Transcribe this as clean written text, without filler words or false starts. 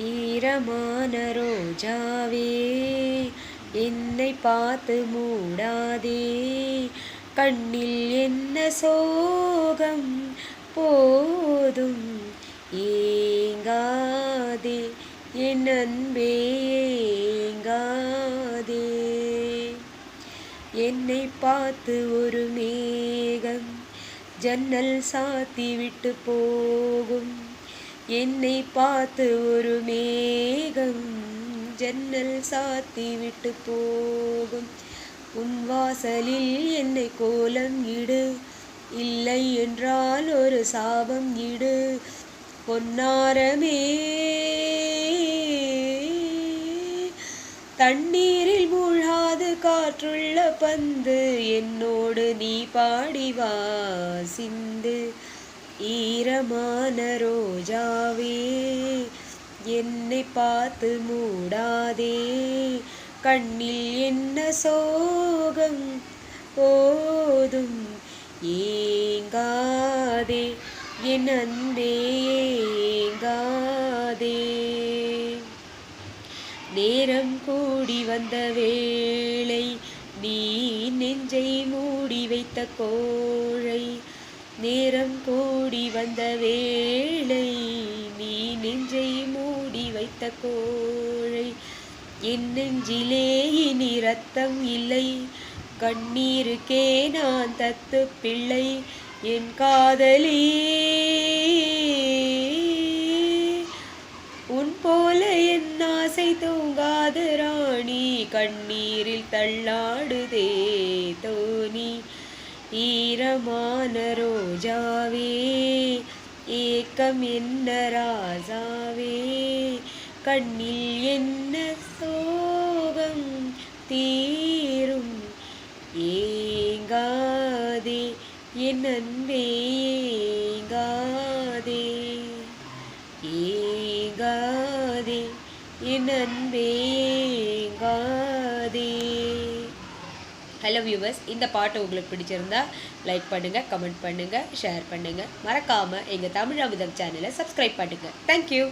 ஈரமான ரோஜாவே என்னை பார்த்து மூடாதே, கண்ணில் என்ன சோகம் போதும் ஏங்காதே, என் அன்பே ஏங்காதே. என்னை பார்த்து ஒரு மேகம் ஜன்னல் சாத்தி விட்டு போகும், என்னை பார்த்து ஒரு மேகம் ஜன்னல் சாத்தி விட்டு போகும். உன் வாசலில் என்னை கோலம் இடு, இல்லை என்றால் ஒரு சாபம் இடு. பொன்னாரமே தண்ணீரில் மூழ்காது காற்றுள்ள பந்து, என்னோடு நீ பாடிவா சிந்து. ஈரமான ரோஜாவே என்னை பார்த்து மூடாதே, கண்ணில் என்ன சோகம் போதும் ஏங்காதே, என் அன்பே ஏங்காதே. நேரம் கூடி வந்த வேளை நீ நெஞ்சை மூடி வைத்த கோழை, நேரம் கூடி வந்த வேளை நீ நெஞ்சை மூடி வைத்த கோழை. என் நெஞ்சிலே இனி ரத்தம் இல்லை, கண்ணீருக்கே நான் தத்து பிள்ளை. என் காதலி உன் போல என் ஆசை தூங்காது ராணி, கண்ணீரில் தள்ளாடுதே தோணி. ஈரமான ரோஜாவே ஏக்கம் என்ன ராஜாவே, கண்ணில் என்ன சோகம் தீரும் ஏங்காதே, என் அன்பே ஏங்காதே ஏங்காதே, என் அன்பே ஏங்காதே. ஹலோ வியூவர்ஸ், இந்த பாட்டு உங்களுக்கு பிடிச்சிருந்தா லைக் பண்ணுங்கள், கமெண்ட் பண்ணுங்கள், ஷேர் பண்ணுங்கள். மறக்காமல் எங்கள் தமிழ் அமுதம் சேனலை சப்ஸ்கிரைப் பண்ணுங்கள். தேங்க்யூ.